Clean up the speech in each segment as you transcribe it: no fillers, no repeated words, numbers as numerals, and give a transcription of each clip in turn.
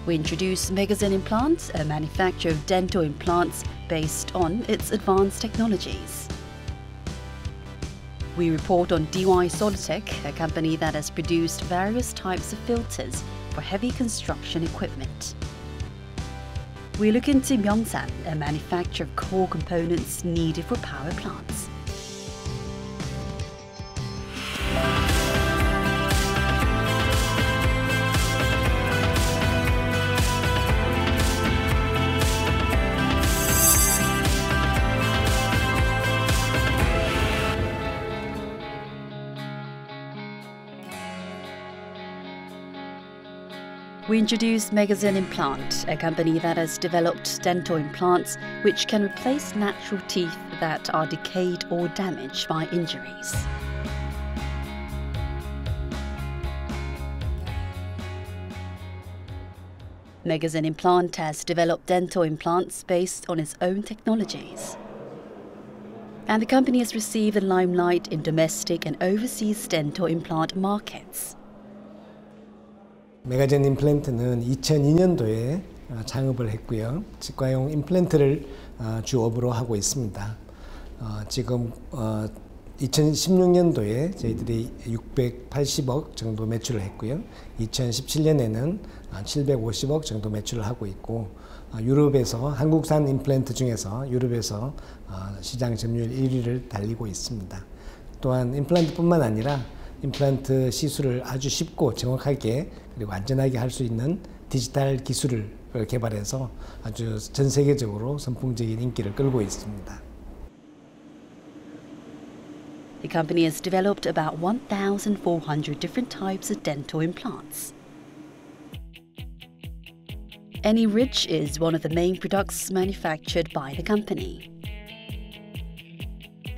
We introduce Megazen Implants, a manufacturer of dental implants based on its advanced technologies. We report on DY Solutech, a company that has produced various types of filters for heavy construction equipment. We look into Myeongsan, a manufacturer of core components needed for power plants. We introduce Megazen Implant, a company that has developed dental implants which can replace natural teeth that are decayed or damaged by injuries. Megazen Implant has developed dental implants based on its own technologies. And the company has received the limelight in domestic and overseas dental implant markets. 메가젠 임플란트는 2002년도에 창업을 했고요. 치과용 임플란트를 주업으로 하고 있습니다. 지금 2016년도에 저희들이 680억 정도 매출을 했고요. 2017년에는 750억 정도 매출을 하고 있고, 유럽에서 한국산 임플란트 중에서 유럽에서 시장 점유율 1위를 달리고 있습니다. 또한 임플란트뿐만 아니라 임플란트 시술을 아주 쉽고 정확하게 그리고 안전하게 할 수 있는 디지털 기술을 개발해서 아주 전 세계적으로 선풍적인 인기를 끌고 있습니다. The company has developed about 1,400 different types of dental implants. AnyRidge is one of the main products manufactured by the company.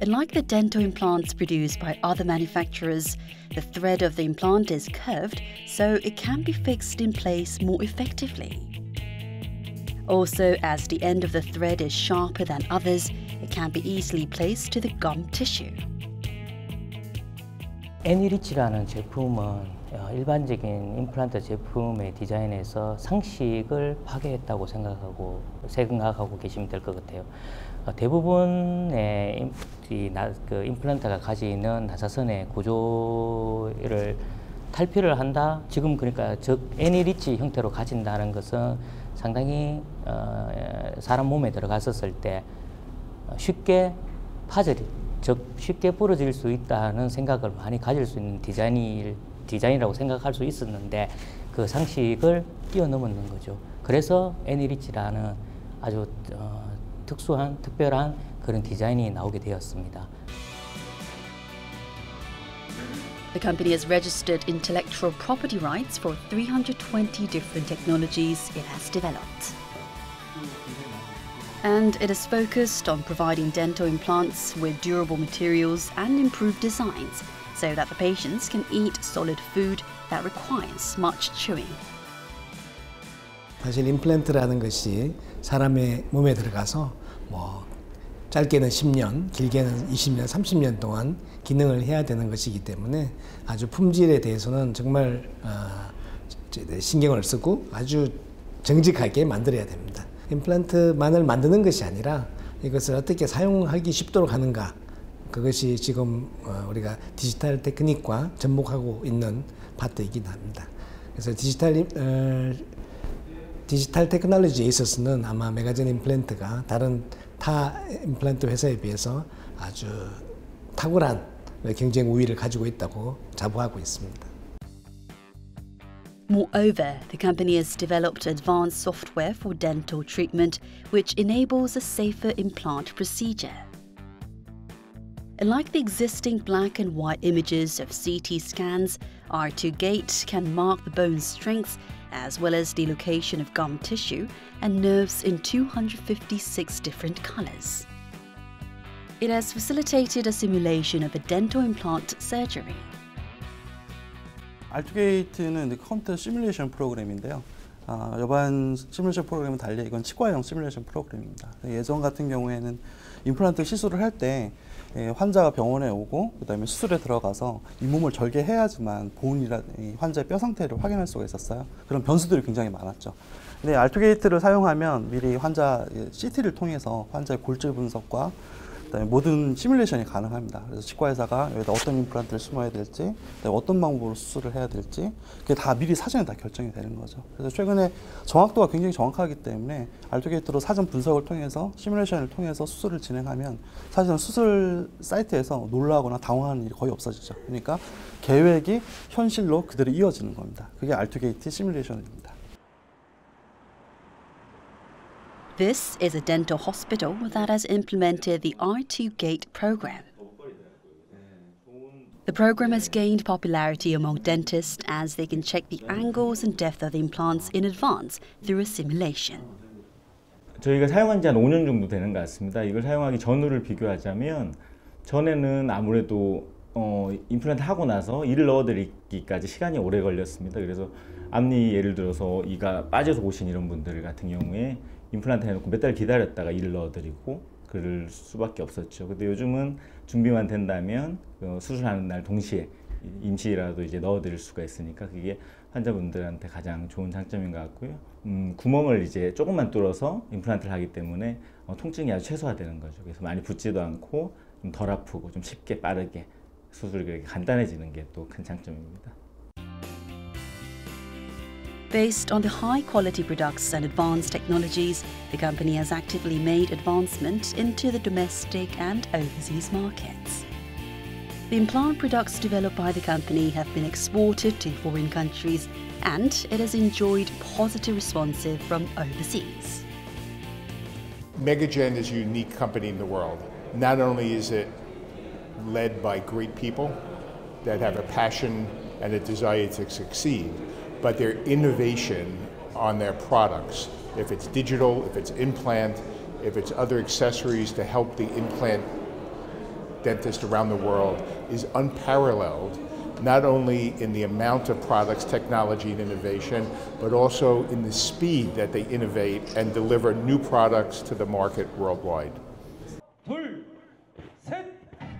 Unlike the dental implants produced by other manufacturers, the thread of the implant is curved, so it can be fixed in place more effectively. Also, as the end of the thread is sharper than others, it can be easily placed to the gum tissue. 애니리치라는 제품은 일반적인 임플란트 제품의 디자인에서 상식을 파괴했다고 생각하고 계시면 될 것 같아요. 대부분의 임플란트가 가지는 나사선의 구조를 탈피를 한다. 지금 그러니까 애니리치 형태로 가진다는 것은 상당히 사람 몸에 들어갔었을 때 쉽게 쉽게 부러질 수 있다는 생각을 많이 가질 수 있는 디자인이라고 생각할 수 있었는데 그 상식을 뛰어넘는 거죠. 그래서 애니리치라는 아주 특별한 그런 디자인이 나오게 되었습니다. The company has registered intellectual property rights for 320 different technologies it has developed. And it is focused on providing dental implants with durable materials and improved designs so that the patients can eat solid food that requires much chewing. 사실 임플란트라는 것이 사람의 몸에 들어가서 짧게는 10년, 길게는 20년, 30년 동안 기능을 해야 되는 것이기 때문에 아주 품질에 대해서는 정말 신경을 쓰고 아주 정직하게 만들어야 됩니다. 임플란트만을 만드는 것이 아니라 이것을 어떻게 사용하기 쉽도록 하는가, 그것이 지금 우리가 디지털 테크닉과 접목하고 있는 파트이긴 합니다. 그래서 디지털 테크놀로지에 있어서는 아마 메가젠 임플란트가 다른 타 임플란트 회사에 비해서 아주 탁월한 경쟁 우위를 가지고 있다고 자부하고 있습니다. Moreover, the company has developed advanced software for dental treatment which enables a safer implant procedure. Unlike the existing black and white images of CT scans, R2 gate can mark the bone's strength as well as the location of gum tissue and nerves in 256 different colors. It has facilitated a simulation of a dental implant surgery. R2게이트는 컴퓨터 시뮬레이션 프로그램인데요. 여반 시뮬레이션 프로그램은 달리 이건 치과형 시뮬레이션 프로그램입니다. 예전 같은 경우에는 임플란트 시술을 할 때 환자가 병원에 오고 그다음에 수술에 들어가서 잇몸을 절개해야지만 환자의 뼈 상태를 확인할 수가 있었어요. 그런 변수들이 굉장히 많았죠. 근데 알투게이트를 사용하면 미리 환자 CT를 통해서 환자의 골질 분석과 그다음에 모든 시뮬레이션이 가능합니다. 그래서 치과의사가 여기다 어떤 임플란트를 심어야 될지, 어떤 방법으로 수술을 해야 될지, 그게 다 미리 사전에 다 결정이 되는 거죠. 그래서 최근에 정확도가 굉장히 정확하기 때문에 알투게이트로 사전 분석을 통해서 시뮬레이션을 통해서 수술을 진행하면 사실은 수술 사이트에서 놀라거나 당황하는 일이 거의 없어지죠. 그러니까 계획이 현실로 그대로 이어지는 겁니다. 그게 알투게이트 시뮬레이션입니다. This is a dental hospital that has implemented the R2Gate program. The program has gained popularity among dentists as they can check the angles and depth of the implants in advance through a simulation. 저희가 사용한 지 한 5년 정도 되는 것 같습니다. 이걸 사용하기 전후를 비교하자면 전에는 아무래도 임플란트 하고 나서 이를 넣어드리기까지 시간이 오래 걸렸습니다. 그래서 앞니 예를 들어서 이가 빠져서 오신 이런 분들 같은 경우에 임플란트 해놓고 몇 달 기다렸다가 이를 넣어드리고 그럴 수밖에 없었죠. 근데 요즘은 준비만 된다면 수술하는 날 동시에 임시라도 이제 넣어드릴 수가 있으니까 그게 환자분들한테 가장 좋은 장점인 것 같고요. 구멍을 이제 조금만 뚫어서 임플란트를 하기 때문에 통증이 아주 최소화되는 거죠. 그래서 많이 붓지도 않고 좀 덜 아프고 좀 쉽게 빠르게 수술이 그렇게 간단해지는 게 또 큰 장점입니다. Based on the high-quality products and advanced technologies, the company has actively made advancement into the domestic and overseas markets. The implant products developed by the company have been exported to foreign countries, and it has enjoyed positive responses from overseas. Megagen is a unique company in the world. Not only is it led by great people that have a passion and a desire to succeed, but their innovation on their products, if it's digital, if it's implant, if it's other accessories to help the implant dentist around the world, is unparalleled, not only in the amount of products, technology, and innovation, but also in the speed that they innovate and deliver new products to the market worldwide.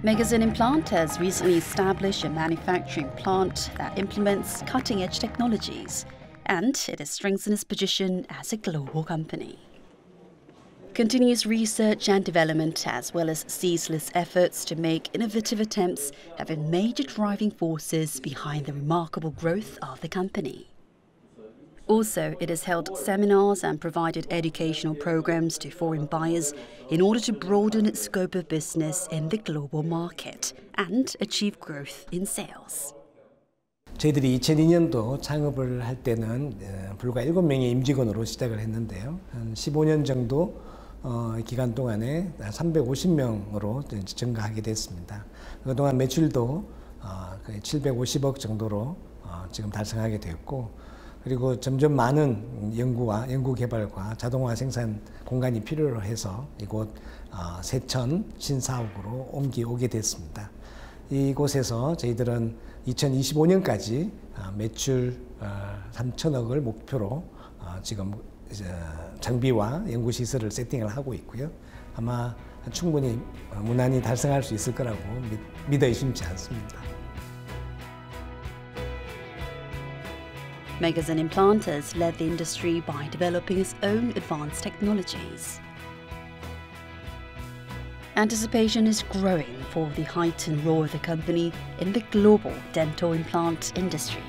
Megazen Implant has recently established a manufacturing plant that implements cutting-edge technologies, and it has strengthened its position as a global company. Continuous research and development, as well as ceaseless efforts to make innovative attempts, have been major driving forces behind the remarkable growth of the company. Also, it has held seminars and provided educational programs to foreign buyers in order to broaden its scope of business in the global market and achieve growth in sales. 저희들이 2002년도 창업을 할 때는 불과 7명의 임직원으로 시작을 했는데요. 한 15년 정도 기간 동안에 350명으로 증가하게 됐습니다. 그동안 매출도 750억 정도로 지금 달성하게 되었고, 그리고 점점 많은 연구 개발과 자동화 생산 공간이 필요로 해서 이곳 세천 신사옥으로 옮겨오게 됐습니다. 이곳에서 저희들은 2025년까지 매출 3천억을 목표로 지금 장비와 연구시설을 세팅을 하고 있고요. 아마 충분히 무난히 달성할 수 있을 거라고 믿어 의심치 않습니다. Megazen Implant has led the industry by developing its own advanced technologies. Anticipation is growing for the heightened role of the company in the global dental implant industry.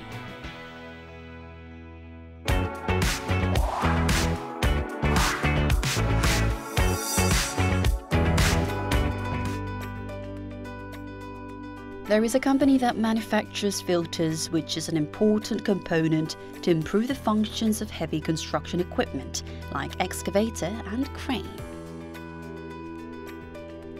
There is a company that manufactures filters, which is an important component to improve the functions of heavy construction equipment like excavator and crane.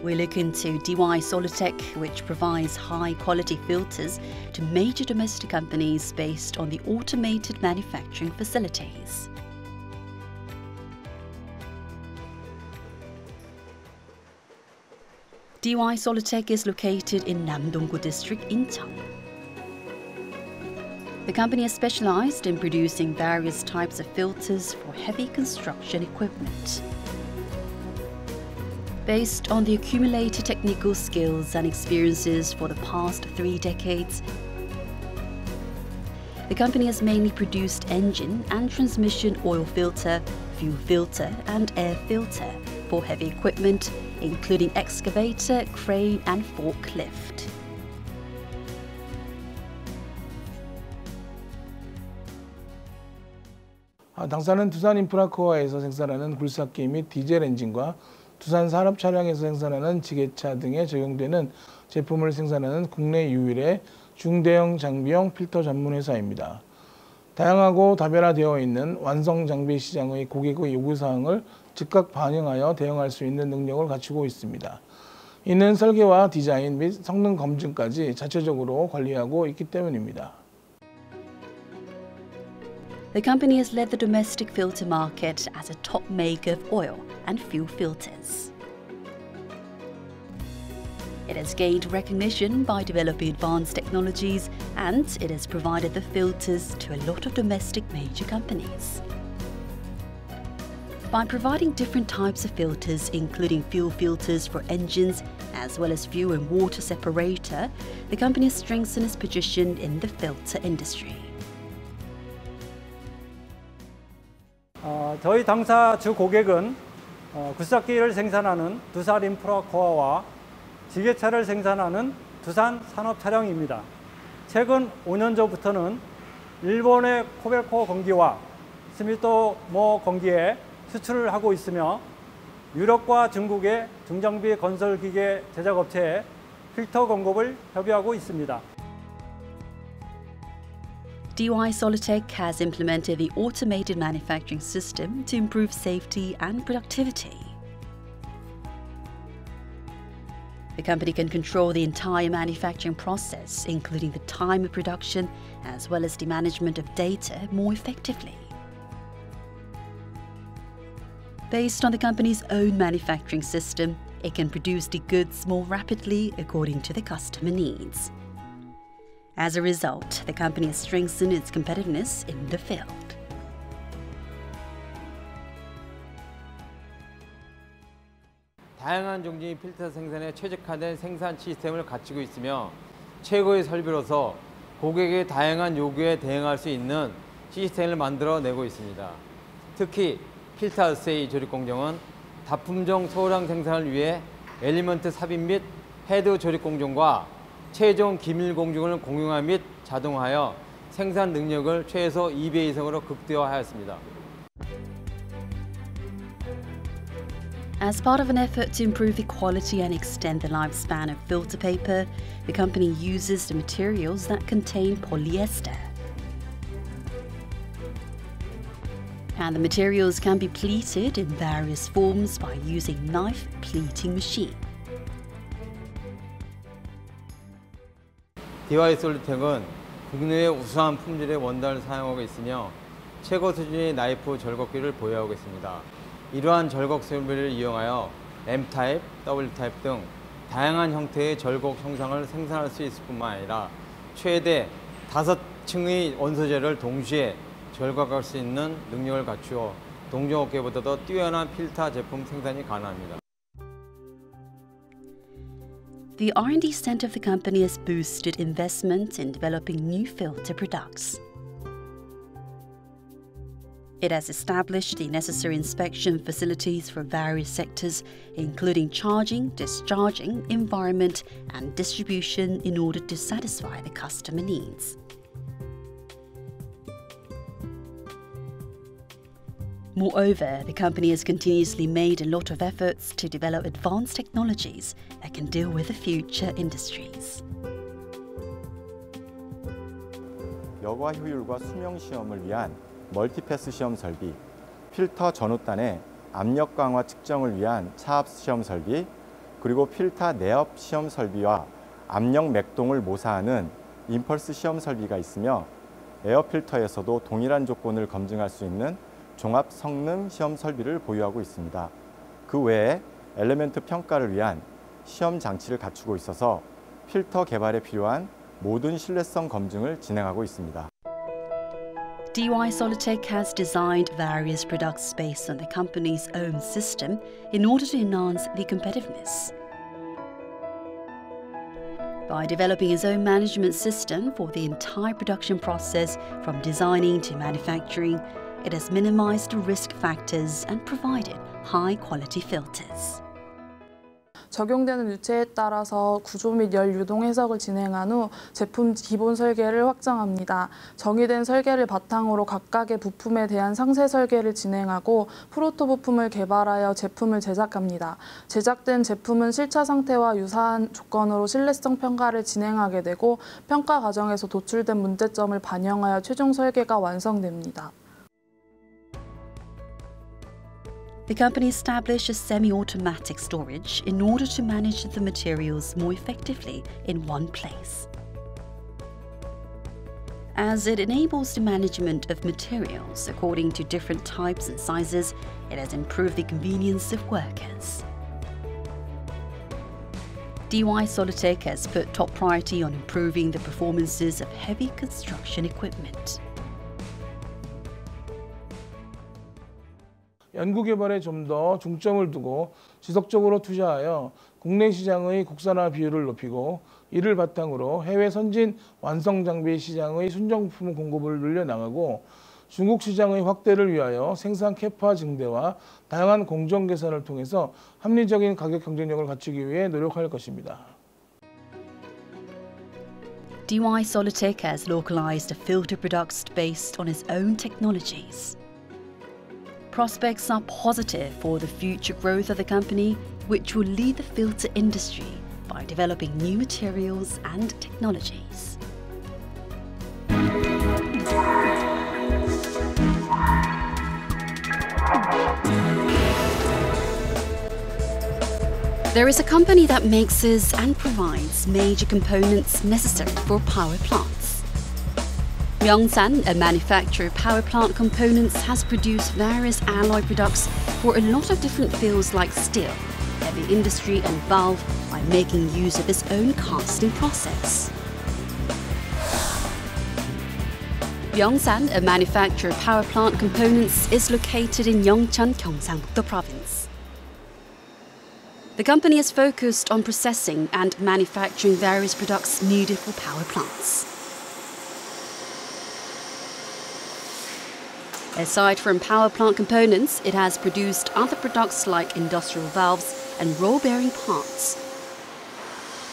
We look into DY Solutech, which provides high-quality filters to major domestic companies based on the automated manufacturing facilities. DY Solutech is located in Namdong-gu District, Incheon. The company is specialized in producing various types of filters for heavy construction equipment. Based on the accumulated technical skills and experiences for the past 3 decades, the company has mainly produced engine and transmission oil filter, fuel filter, and air filter for heavy equipment, including excavator, crane, and forklift. 당사는 두산인프라코어에서 생산하는 굴삭기 및 디젤 엔진과 두산 산업 차량에서 생산하는 지게차 등에 적용되는 제품을 생산하는 국내 유일의 중대형 장비용 필터 전문 회사입니다. 다양하고 다변화되어 있는 완성 장비 시장의 고객의 요구사항을 즉각 반영하여 대응할 수 있는 능력을 갖추고 있습니다. 이는 설계와 디자인 및 성능 검증까지 자체적으로 관리하고 있기 때문입니다. The company has led the domestic filter market as a top maker of oil and fuel filters. It has gained recognition by developing advanced technologies, and it has provided the filters to a lot of domestic major companies. By providing different types of filters, including fuel filters for engines, as well as fuel and water separator, the company has strengthened its position in the filter industry. 저희 당사 주 고객은 굴삭기를 생산하는 두산인프라코어와 지게차를 생산하는 두산 산업차량입니다. 최근 5년 전부터는 일본의 코벨코 건기와 스미토모 건기에 수출을 하고 있으며 유럽과 중국의 중장비 건설기계 제작업체에 필터 공급을 협의하고 있습니다. DY Solitech has implemented the automated manufacturing system to improve safety and productivity. The company can control the entire manufacturing process, including the time of production, as well as the management of data more effectively. Based on the company's own manufacturing system, it can produce the goods more rapidly according to the customer needs. As a result, the company has strengthened its competitiveness in the field. 다양한 종류의 필터 생산에 최적화된 생산 시스템을 갖추고 있으며 최고의 설비로서 고객의 다양한 요구에 대응할 수 있는 시스템을 만들어내고 있습니다. 특히 필터 어세이 조립 공정은 다품종 소량 생산을 위해 엘리먼트 삽입 및 헤드 조립 공정과 최종 기밀 공정을 공용화 및 자동화하여 생산 능력을 최소 2배 이상으로 극대화하였습니다. As part of an effort to improve the quality and extend the lifespan of filter paper, the company uses the materials that contain polyester. And the materials can be pleated in various forms by using knife pleating machine. DY 솔리텍은 국내의 우수한 품질의 원단을 사용하고 있으며 최고 수준의 나이프 절곡기를 보유하고 있습니다. 이러한 절곡 설비를 이용하여 M타입, W타입 등 다양한 형태의 절곡 형상을 생산할 수 있을 뿐만 아니라 최대 5층의 원소재를 동시에 절곡할 수 있는 능력을 갖추어 동종업계보다도 뛰어난 필터 제품 생산이 가능합니다. The R&D center of the company has boosted investment in developing new filter products. It has established the necessary inspection facilities for various sectors, including charging, discharging, environment, and distribution in order to satisfy the customer needs. Moreover, the company has continuously made a lot of efforts to develop advanced technologies that can deal with the future industries. 여과 효율과 수명 시험을 위한 멀티패스 시험 설비, 필터 전후단의 압력 강화 측정을 위한 차압 시험 설비, 그리고 필터 내압 시험 설비와 압력 맥동을 모사하는 임펄스 시험 설비가 있으며 에어 필터에서도 동일한 조건을 검증할 수 있는 종합 성능 시험 설비를 보유하고 있습니다. 그 외에 엘리먼트 평가를 위한 시험 장치를 갖추고 있어서 필터 개발에 필요한 모든 신뢰성 검증을 진행하고 있습니다. DY Solutech has designed various products based on the company's own system in order to enhance the competitiveness. By developing its own management system for the entire production process from designing to manufacturing, it has minimized the risk factors and provided high-quality filters. 적용되는 유체에 따라서 구조 및 열 유동 해석을 진행한 후 제품 기본 설계를 확정합니다. 정의된 설계를 바탕으로 각각의 부품에 대한 상세 설계를 진행하고 프로토 부품을 개발하여 제품을 제작합니다. 제작된 제품은 실차 상태와 유사한 조건으로 신뢰성 평가를 진행하게 되고 평가 과정에서 도출된 문제점을 반영하여 최종 설계가 완성됩니다. The company established a semi-automatic storage in order to manage the materials more effectively in one place. As it enables the management of materials according to different types and sizes, it has improved the convenience of workers. DY Solutech has put top priority on improving the performances of heavy construction equipment. 연구개발에 좀 더 중점을 두고 지속적으로 투자하여 국내 시장의 국산화 비율을 높이고 이를 바탕으로 해외 선진 완성 장비 시장의 순정 부품 공급을 늘려나가고 중국 시장의 확대를 위하여 생산 캐파 증대와 다양한 공정 개선을 통해서 합리적인 가격 경쟁력을 갖추기 위해 노력할 것입니다. DY Solutech has localized the filter products based on its own technologies. Prospects are positive for the future growth of the company, which will lead the filter industry by developing new materials and technologies. There is a company that makes and provides major components necessary for power plants. Myongsan, a manufacturer of power plant components, has produced various alloy products for a lot of different fields like steel, heavy industry and valve by making use of its own casting process. Myongsan, a manufacturer of power plant components, is located in Yeongcheon, Gyeongsang-buk-do Province. The company is focused on processing and manufacturing various products needed for power plants. Aside from power plant components, it has produced other products like industrial valves and roll bearing parts.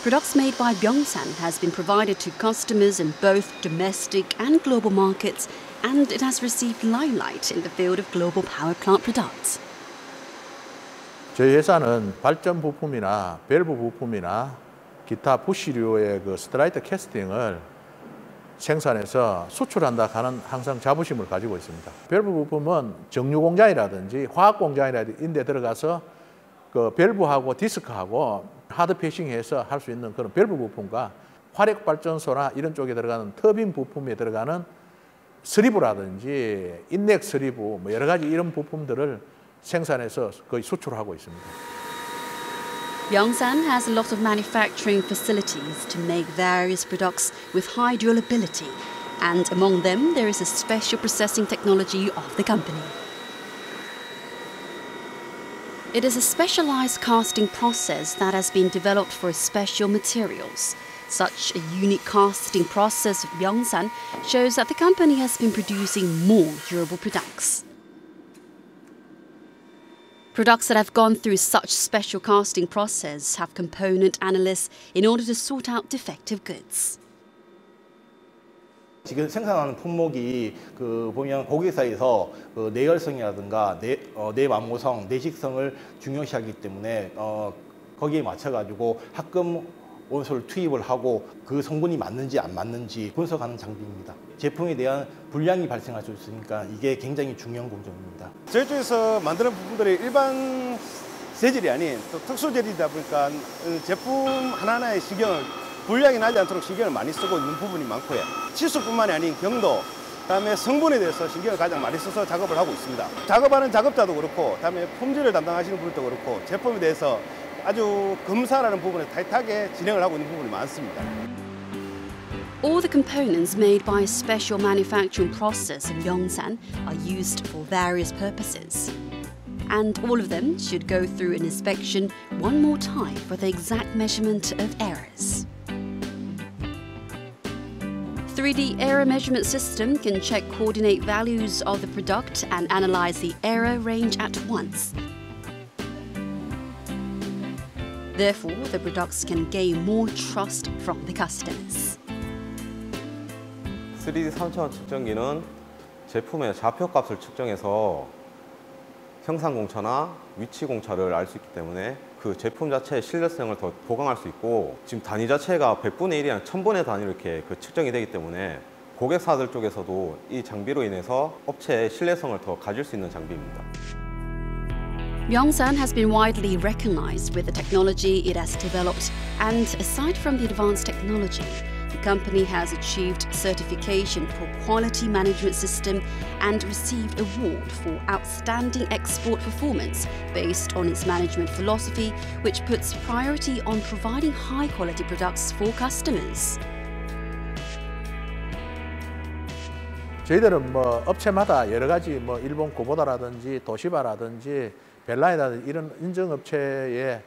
Products made by Myongsan has been provided to customers in both domestic and global markets, and it has received limelight in the field of global power plant products. 저희 회사는 발전 부품이나 밸브 부품이나 기타 부시류의 스트라이트 캐스팅을 생산해서 수출한다 하는 항상 자부심을 가지고 있습니다. 밸브 부품은 정유 공장이라든지 화학 공장이라든지 인데 들어가서 밸브하고 디스크하고 하드 패싱해서 할 수 있는 그런 밸브 부품과 화력 발전소나 이런 쪽에 들어가는 터빈 부품에 들어가는 스리브라든지 인넥 스리브 여러 가지 이런 부품들을 생산해서 거의 수출하고 있습니다. Myongsan has a lot of manufacturing facilities to make various products with high durability, and among them there is a special processing technology of the company. It is a specialized casting process that has been developed for special materials. Such a unique casting process of Myongsan shows that the company has been producing more durable products. Products that have gone through such special casting process have component analysts in order to sort out defective goods. 지금 생산하는 품목이 보면 고객사에서 내열성이라든가 내완모성, 내식성을 중요시하기 때문에 거기에 맞춰가지고 합금 원소를 투입을 하고 그 성분이 맞는지 안 맞는지 분석하는 장비입니다. 제품에 대한 불량이 발생할 수 있으니까 이게 굉장히 중요한 공정입니다. 저희 쪽에서 만드는 부품들이 일반 재질이 아닌 또 특수 재질이다 보니까 제품 하나하나의 시경을 불량이 나지 않도록 신경을 많이 쓰고 있는 부분이 많고요. 치수뿐만이 아닌 경도, 그다음에 성분에 대해서 신경을 가장 많이 써서 작업을 하고 있습니다. 작업하는 작업자도 그렇고, 그다음에 품질을 담당하시는 분들도 그렇고, 제품에 대해서 아주 검사라는 부분에 타이트하게 진행을 하고 있는 부분이 많습니다. All the components made by a special manufacturing process in Myeongsan are used for various purposes. And all of them should go through an inspection one more time for the exact measurement of errors. 3D error measurement system can check coordinate values of the product and analyze the error range at once. Therefore, the products can gain more trust from the customers. 3D 3차원 측정기는 제품의 좌표값을 측정해서 형상 공차나 위치 공차를 알 수 있기 때문에 그 제품 자체의 신뢰성을 더 보강할 수 있고, 지금 단위 자체가 100분의 1이랑 1000분의 단위로 이렇게 측정이 되기 때문에 고객사들 쪽에서도 이 장비로 인해서 업체의 신뢰성을 더 가질 수 있는 장비입니다. Myeongsan has been widely recognized with the technology it has developed, and aside from the advanced technology, the company has achieved certification for quality management system and received award for outstanding export performance based on its management philosophy, which puts priority on providing high-quality products for customers. 저희들은 업체마다 여러 가지 일본 고보다라든지 도시바라든지 벨라이라든지 이런 인증업체의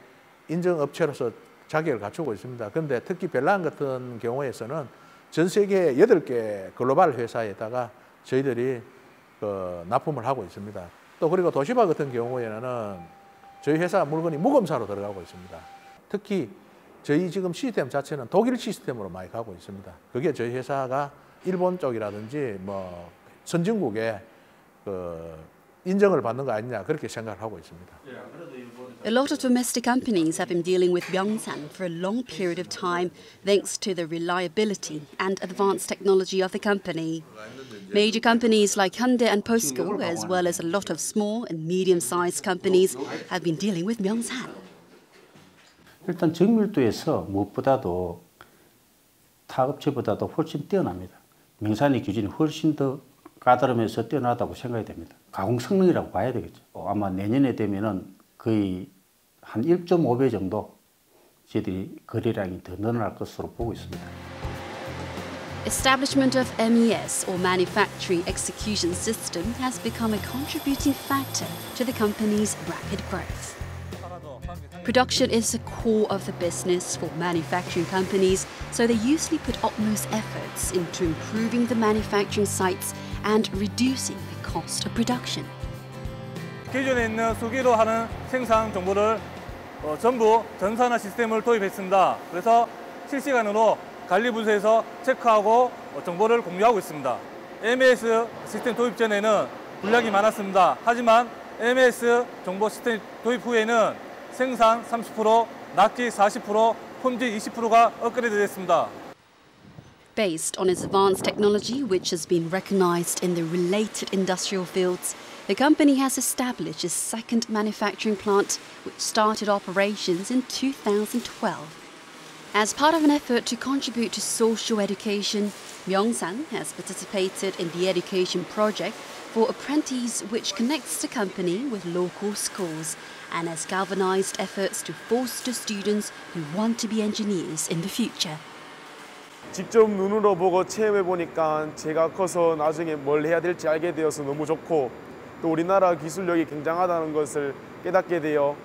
인증업체로서 자격을 갖추고 있습니다. 그런데 특히 벨란 같은 경우에서는 전 세계 8개 글로벌 회사에다가 저희들이 납품을 하고 있습니다. 또 그리고 도시바 같은 경우에는 저희 회사 물건이 무검사로 들어가고 있습니다. 특히 저희 지금 시스템 자체는 독일 시스템으로 많이 가고 있습니다. 그게 저희 회사가 일본 쪽이라든지 선진국에 인정을 받는 거 아니냐 그렇게 생각을 하고 있습니다. A lot of domestic companies have been dealing with Myeongsan for a long period of time thanks to the reliability and advanced technology of the company. Major companies like Hyundai and POSCO, as well as a lot of small and medium-sized companies, have been dealing with Myeongsan. 일단 정밀도에서 무엇보다도 타 업체보다도 훨씬 뛰어납니다. 명산의 기준이 훨씬 더 까다로우면서 뛰어나다고 생각이 됩니다. 가공 성능이라고 봐야 되겠죠. 아마 내년에 되면은 거의 한 1.5배 정도 저희들이 거래량이 더 늘어날 것으로 보고 있습니다. Establishment of MES, or Manufacturing Execution System, has become a contributing factor to the company's rapid growth. Production is the core of the business for manufacturing companies, so they usually put utmost efforts into improving the manufacturing sites and reducing the cost of production. 기존에 있는 수기로 하는 생산 정보를 전부 전산화 시스템을 도입했습니다. 그래서 실시간으로 관리 부서에서 체크하고 정보를 공유하고 있습니다. MES 시스템 도입 전에는 불량이 많았습니다. 하지만 MES 정보 시스템 도입 후에는 생산 30%, 납기 40%, 품질 20%가 업그레이드 됐습니다. Based on its advanced technology, which has been recognized in the related industrial fields, the company has established a second manufacturing plant, which started operations in 2012. As part of an effort to contribute to social education, Myeongsan has participated in the education project for apprentices, which connects the company with local schools and has galvanized efforts to foster students who want to be engineers in the future. 직접 눈으로 보고 체험해 보니까 제가 커서 나중에 뭘 해야 될지 알게 되어서 너무 좋고, 또 우리나라 기술력이 굉장하다는 것을 깨닫게 되어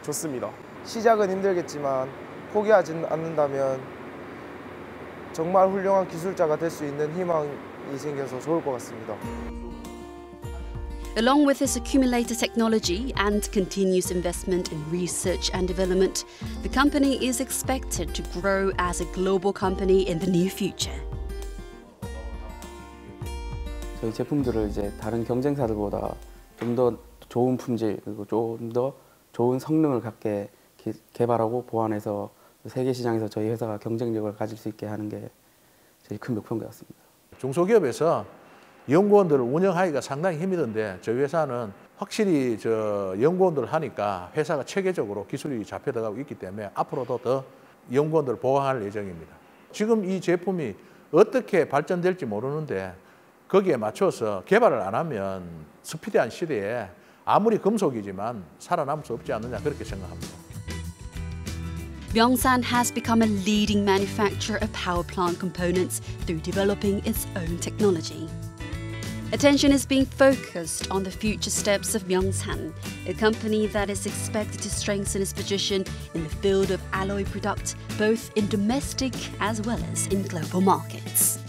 좋습니다. 시작은 힘들겠지만 포기하지 않는다면 정말 훌륭한 기술자가 될 수 있는 희망이 생겨서 좋을 것 같습니다. Along with this accumulated technology and continuous investment in research and development, the company is expected to grow as a global company in the near future. 저희 제품들을 이제 다른 경쟁사들보다 좀 더 좋은 품질 그리고 좀 더 좋은 성능을 갖게 개발하고 보완해서 세계 시장에서 저희 회사가 경쟁력을 가질 수 있게 하는 게 제일 큰 목표인 것 같습니다. 중소기업에서 연구원들을 운영하기가 상당히 힘이 든데 저희 회사는 확실히 연구원들을 하니까 회사가 체계적으로 기술이 잡혀 들어가고 있기 때문에 앞으로도 더 연구원들을 보강할 예정입니다. 지금 이 제품이 어떻게 발전될지 모르는데 거기에 맞춰서 개발을 안 하면 스피디한 시대에 아무리 금속이지만 살아남을 수 없지 않느냐 그렇게 생각합니다. Byongsan has become a leading manufacturer of power plant components through developing its own technology. Attention is being focused on the future steps of Byongsan, a company that is expected to strengthen its position in the field of alloy products, both in domestic as well as in global markets.